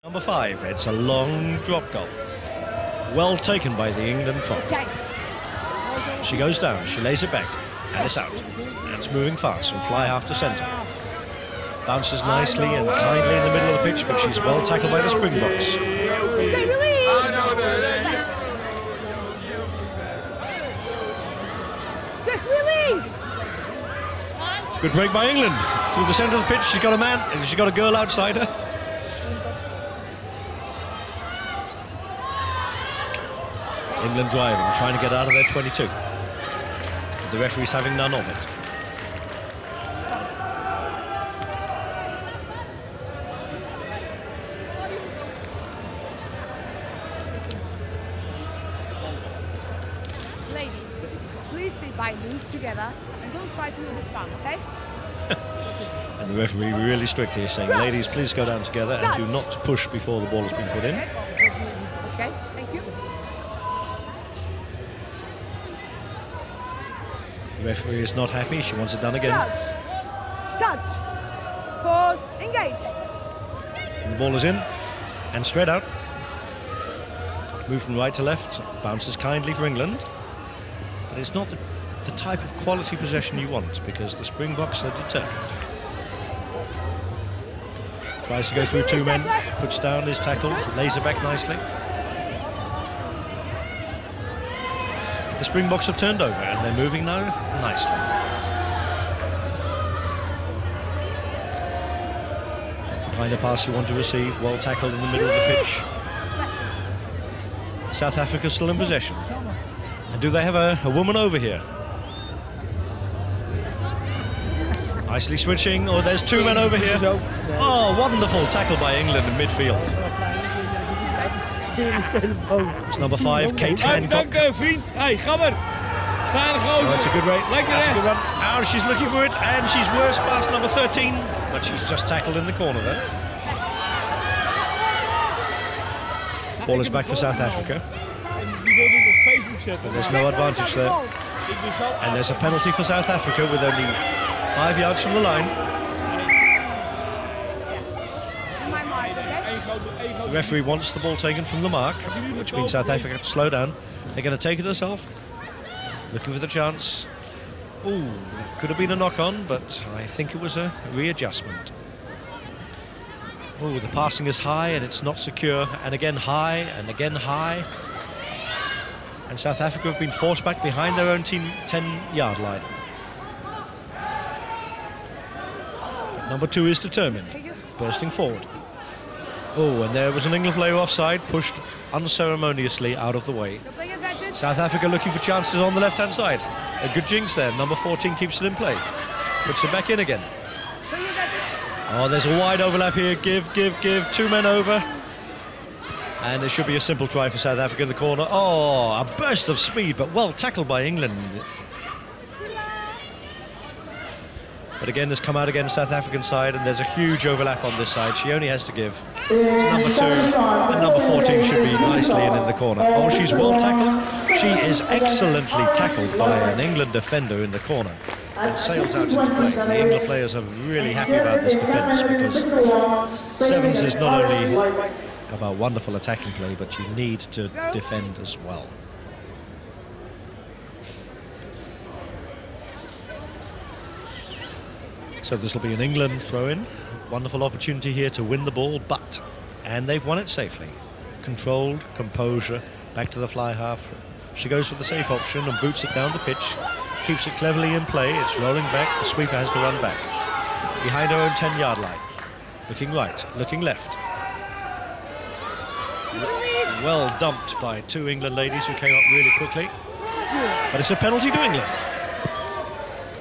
Number 5, it's a long drop goal. Well taken by the England prop. Okay. She goes down, she lays it back, and it's out. And it's moving fast from fly half to centre. Bounces nicely and kindly in the middle of the pitch, but she's well tackled by the Springboks. Okay, release! Just release! Good break by England. Through the centre of the pitch, she's got a man, and she's got a girl outside her. England driving, trying to get out of their 22. The referee's having none of it. Ladies, please sit by me together and don't try to move the span, okay? And the referee really strict here, saying, ladies, please go down together and do not push before the ball has been put in. Okay, thank you. The referee is not happy, she wants it done again. Touch. Pause. Engage. And the ball is in and straight out. Move from right to left, bounces kindly for England. But it's not the type of quality possession you want, because the Springboks are determined. Tries to go through 2 men, puts down his tackle, lays it back nicely. The Springboks have turned over and they're moving now nicely. The kind of pass you want to receive, well tackled in the middle of the pitch. South Africa still in possession. And do they have a woman over here? Nicely switching. Oh, there's 2 men over here. Oh, wonderful tackle by England in midfield. It's number 5, Kate Hancock. Oh, it's a good rate. That's a good run. Now she's looking for it, and she's worse past number 13, but she's just tackled in the corner there. Ball is back for South Africa. But there's no advantage there. And there's a penalty for South Africa with only 5 yards from the line. The referee wants the ball taken from the mark, which means South Africa to slow down. They're going to take it herself. Looking for the chance. Ooh, that could have been a knock-on, but I think it was a readjustment. Oh, the passing is high and it's not secure, and again high and again high. And South Africa have been forced back behind their own team 10-yard line. But number 2 is determined, bursting forward. Oh, and there was an England player offside, pushed unceremoniously out of the way. South Africa looking for chances on the left-hand side. A good jinx there. Number 14 keeps it in play. Puts it back in again. Oh, there's a wide overlap here. Give. 2 men over. And it should be a simple try for South Africa in the corner. Oh, a burst of speed, but well tackled by England. But again, has come out against South African side, and there's a huge overlap on this side. She only has to give to number 2, and number 14 should be nicely in the corner. Oh, she's well tackled. She is excellently tackled by an England defender in the corner and sails out into play. The England players are really happy about this defence, because Sevens is not only about wonderful attacking play, but you need to defend as well. So this will be an England throw-in. Wonderful opportunity here to win the ball, and they've won it safely. Controlled, composure, back to the fly half. She goes for the safe option and boots it down the pitch, keeps it cleverly in play. It's rolling back, the sweeper has to run back. Behind her own 10-yard line. Looking right, looking left. Well dumped by 2 England ladies who came up really quickly. But it's a penalty to England.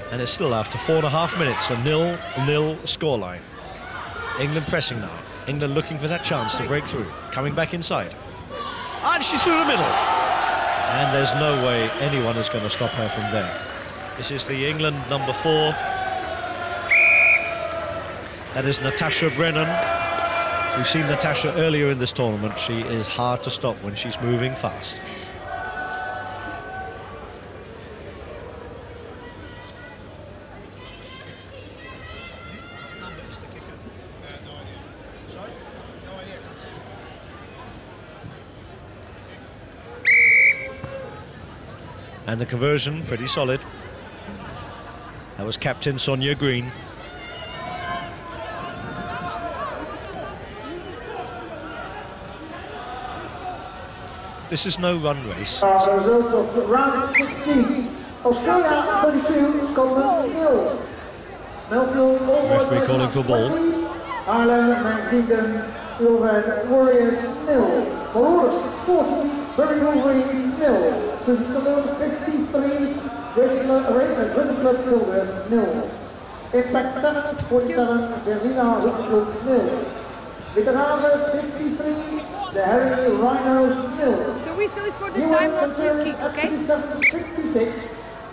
And it's still after 4.5 minutes, a 0-0 scoreline. England pressing now. England looking for that chance to break through. Coming back inside. And she's through the middle. And there's no way anyone is going to stop her from there. This is the England number 4. That is Natasha Brennan. We've seen Natasha earlier in this tournament. She is hard to stop when she's moving fast. And the conversion, pretty solid. That was captain Sonia Green. This is no run race. The results of round 16. Australia 32, Scotland 0. Melville, The referee calling for ball. Ireland, United Kingdom, Slovenia, Warriors 0. Mauritius 40, Berry Wolverine 0. Switzerland 53, Britain Club Children 0. Impact Sevens 47, Berlina Club 0. Veterans 53, the Harry Rhinos 0. The whistle is for the time or free kick, okay? 56,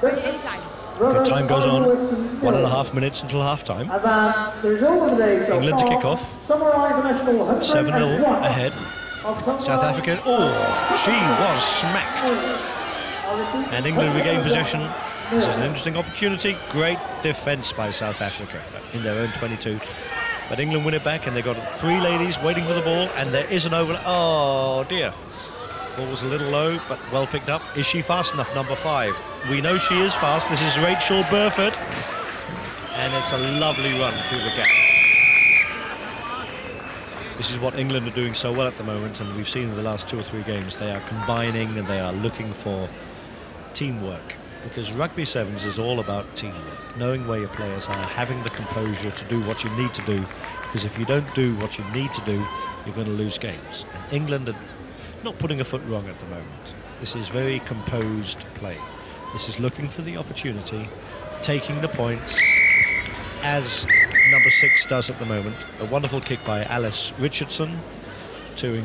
Anytime. Okay, time goes on. 1.5 minutes until half-time. England to kick off. 7-0 ahead. South Africa. Oh, she was smacked. And England regain possession. This is an interesting opportunity. Great defence by South Africa in their own 22. But England win it back, and they've got 3 ladies waiting for the ball, and there is an over. Oh dear. Ball was a little low, but well picked up. Is she fast enough? Number 5. We know she is fast. This is Rachel Burford. And it's a lovely run through the gap. This is what England are doing so well at the moment, and we've seen in the last 2 or 3 games. They are combining and they are looking for teamwork. Because Rugby Sevens is all about teamwork. Knowing where your players are, having the composure to do what you need to do. Because if you don't do what you need to do, you're going to lose games. And England are not putting a foot wrong at the moment. This is very composed play. This is looking for the opportunity, taking the points, as number 6 does at the moment. A wonderful kick by Alice Richardson to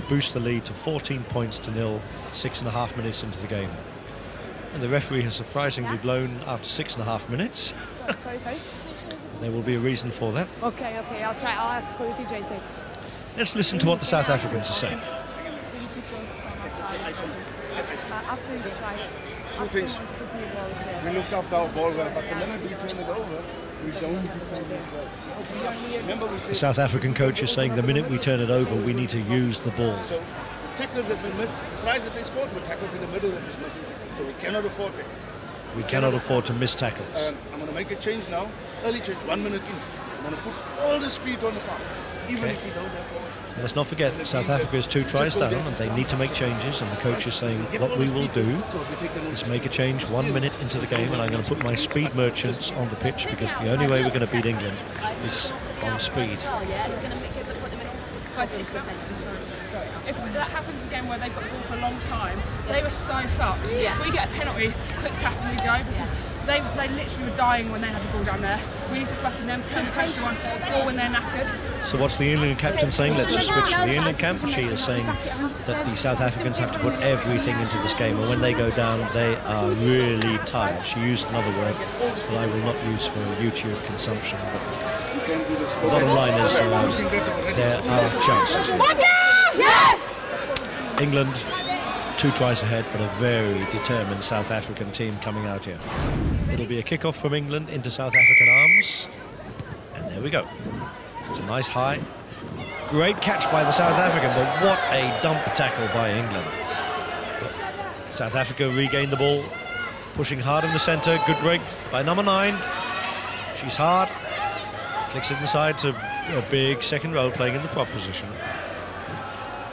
boost the lead to 14 points to 0, 6.5 minutes into the game. And the referee has surprisingly blown after 6.5 minutes. Sorry. There will be a reason for that. Okay, I'll try. I'll ask for the TJ's sake. Let's listen to what the South Africans are saying. After you try. 2 things. We looked after our ball well, but the minute we turn it over, we don't defend. The South African coach is saying the minute we turn it over, we need to use the ball. So the tackles have been missed. The tries that they scored were tackles in the middle that was missed. So we cannot afford that. We cannot afford to miss tackles. I'm going to make a change now. Early change, 1 minute in. I'm going to put all the speed on the park, even if we don't have ball. Let's not forget that South Africa is 2 tries down and they need to make changes, and the coach is saying what we will do is make a change 1 minute into the game, and I'm going to put my speed merchants on the pitch because the only way we're going to beat England is on speed. It's going to put them in all sorts of questions. If that happens again where they've got the ball for a long time, they were so fucked. Yeah. We get a penalty, quick tap and we go, because they literally were dying when they had the ball down there. We need to fucking them turn the pressure on, score when they're knackered. So what's the England captain saying? Let's just switch to the England camp. She is saying that the South Africans have to put everything into this game, and when they go down, they are really tired. She used another word that I will not use for YouTube consumption, but the bottom line is there are chances. Yes! England 2 tries ahead, but a very determined South African team coming out here. It'll be a kickoff from England into South African arms, and there we go. It's a nice high. Great catch by the South African, but what a dump tackle by England. South Africa regained the ball, pushing hard in the centre. Good break by number 9. She's hard, flicks it inside to a big second row, playing in the prop position.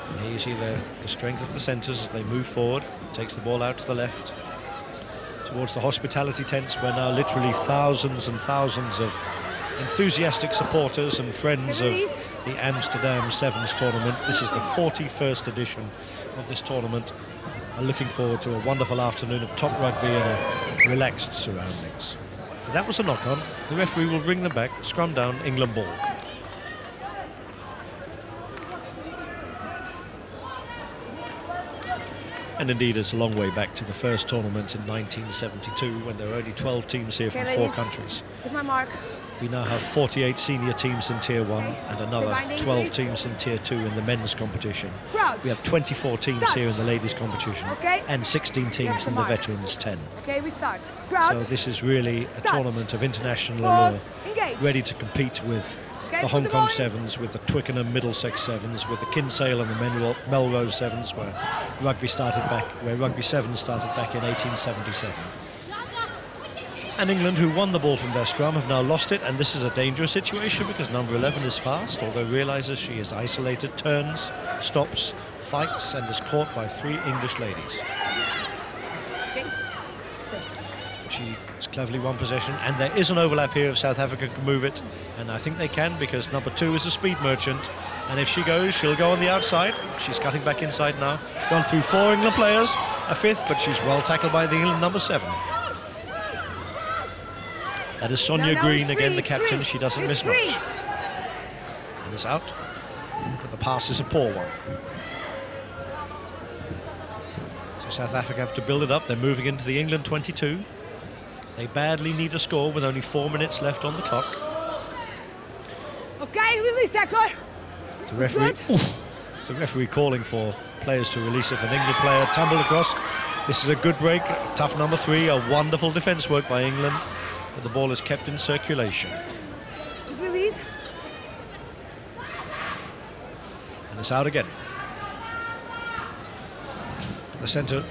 And here you see the strength of the centres as they move forward. Takes the ball out to the left towards the hospitality tents, where now literally thousands and thousands of enthusiastic supporters and friends of the Amsterdam Sevens tournament. This is the 41st edition of this tournament. I'm looking forward to a wonderful afternoon of top rugby and relaxed surroundings. That was a knock-on. The referee will bring them back. Scrum down, England ball. And indeed, it's a long way back to the first tournament in 1972, when there were only 12 teams here from 4 countries. Here's my mark. We now have 48 senior teams in Tier 1 and another 12 teams in Tier 2 in the men's competition. We have 24 teams here in the ladies' competition and 16 teams in the veterans 10. Okay, we start. So this is really a tournament of international allure, ready to compete with the Hong Kong Sevens, with the Twickenham Middlesex Sevens, with the Kinsale and the Melrose Sevens, where Rugby Sevens started back in 1877. And England, who won the ball from their scrum, have now lost it, and this is a dangerous situation because number 11 is fast, although realises she is isolated, turns, stops, fights, and is caught by 3 English ladies. She has cleverly won possession, and there is an overlap here if South Africa can move it, and I think they can because number 2 is a speed merchant, and if she goes, she'll go on the outside. She's cutting back inside now. Gone through 4 England players, a 5th, but she's well tackled by the England number 7. That is Sonia Green, again the captain. She doesn't miss much. And it's out, but the pass is a poor one. So South Africa have to build it up. They're moving into the England 22. They badly need a score with only 4 minutes left on the clock. Okay, release tackler. The referee calling for players to release it. An England player tumbled across. This is a good break. Tough number 3. A wonderful defence work by England. But the ball is kept in circulation. Just release. And it's out again. The centre,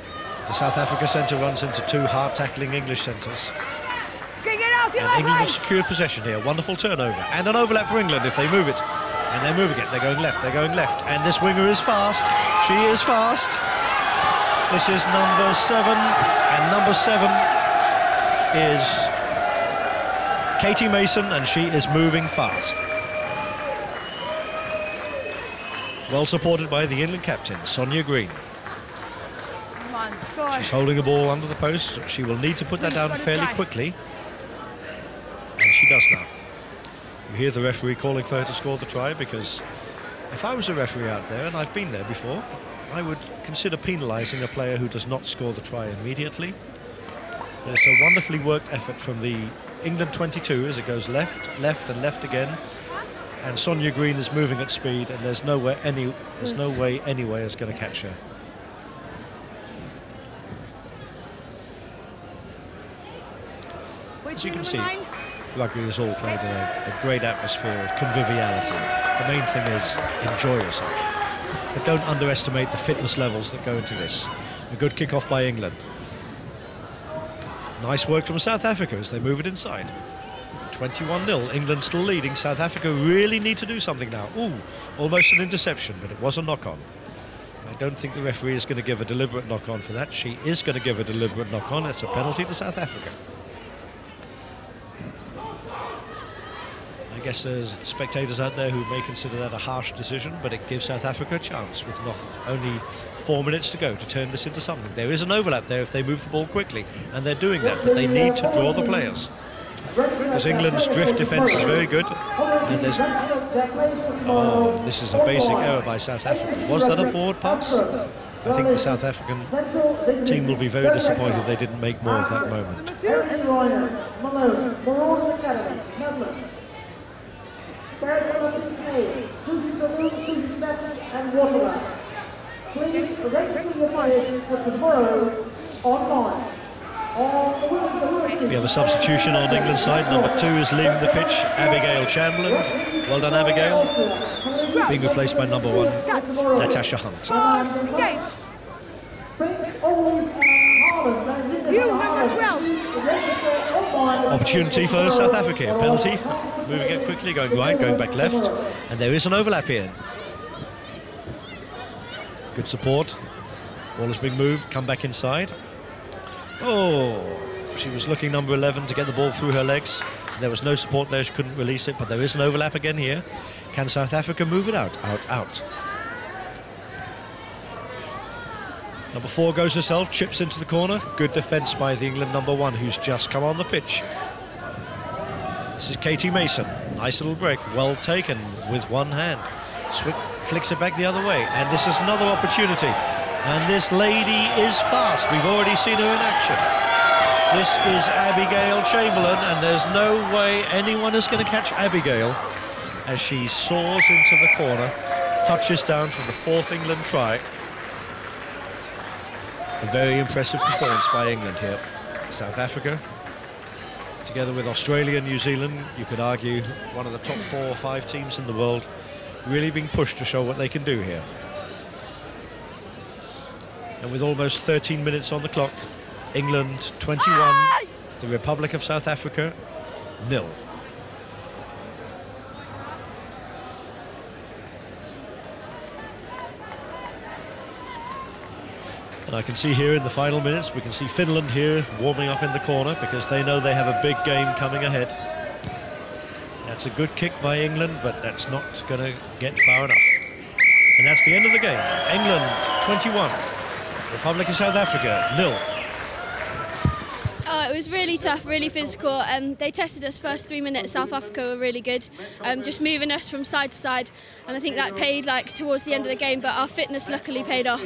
the South Africa centre runs into 2 hard-tackling English centres. Okay, get out, And England have secured possession here. Wonderful turnover. And an overlap for England if they move it. And they're moving it. They're going left. They're going left. And this winger is fast. She is fast. This is number 7. And number 7 is Katie Mason, and she is moving fast. Well supported by the England captain, Sonia Green. Come on, score. She's holding the ball under the post. She will need to put that down fairly quickly. And she does now. You hear the referee calling for her to score the try, because if I was a referee out there, and I've been there before, I would consider penalising a player who does not score the try immediately. But it's a wonderfully worked effort from the England 22 as it goes left, left and left again, and Sonia Green is moving at speed, and there's no way anyway is going to catch her. As you can see, rugby is all played in a great atmosphere of conviviality. The main thing is enjoy yourself, but don't underestimate the fitness levels that go into this. A good kick-off by England. Nice work from South Africa as they move it inside. 21-0, England still leading. South Africa really need to do something now. Ooh, almost an interception, but it was a knock-on. I don't think the referee is going to give a deliberate knock-on for that. She is going to give a deliberate knock-on. It's a penalty to South Africa. I guess there's spectators out there who may consider that a harsh decision, but it gives South Africa a chance with not only 4 minutes to go to turn this into something. There is an overlap there if they move the ball quickly, and they're doing that, but they need to draw the players. Because England's drift defence is very good, and there's... Oh, this is a basic error by South Africa. Was that a forward pass? I think the South African team will be very disappointed they didn't make more of that moment. Please register your players for tomorrow online. We have a substitution on England's side. Number 2 is leaving the pitch, Abigail Chamberlain. Well done, Abigail. Being replaced by number 1, Natasha Hunt. You, number 12. Opportunity for South Africa. A penalty. Moving it quickly, going right, going back left. And there is an overlap here. Good support. Ball is being moved, come back inside. Oh, she was looking, number 11, to get the ball through her legs. There was no support there, she couldn't release it, but there is an overlap again here. Can South Africa move it out? Out. Number 4 goes herself, chips into the corner. Good defence by the England number 1, who's just come on the pitch. This is Katie Mason. Nice little break, well taken with one hand. Flicks it back the other way, and this is another opportunity. And this lady is fast. We've already seen her in action. This is Abigail Chamberlain, and there's no way anyone is going to catch Abigail as she soars into the corner, touches down for the 4th England try. A very impressive performance by England here. South Africa together with Australia and New Zealand, you could argue one of the top 4 or 5 teams in the world, really being pushed to show what they can do here. And with almost 13 minutes on the clock, England 21, the Republic of South Africa 0. And I can see here in the final minutes, we can see Finland here warming up in the corner because they know they have a big game coming ahead. That's a good kick by England, but that's not going to get far enough. And that's the end of the game. England 21, Republic of South Africa 0. It was really tough, really physical. They tested us first 3 minutes. South Africa were really good, just moving us from side to side. And I think that paid towards the end of the game, but our fitness luckily paid off.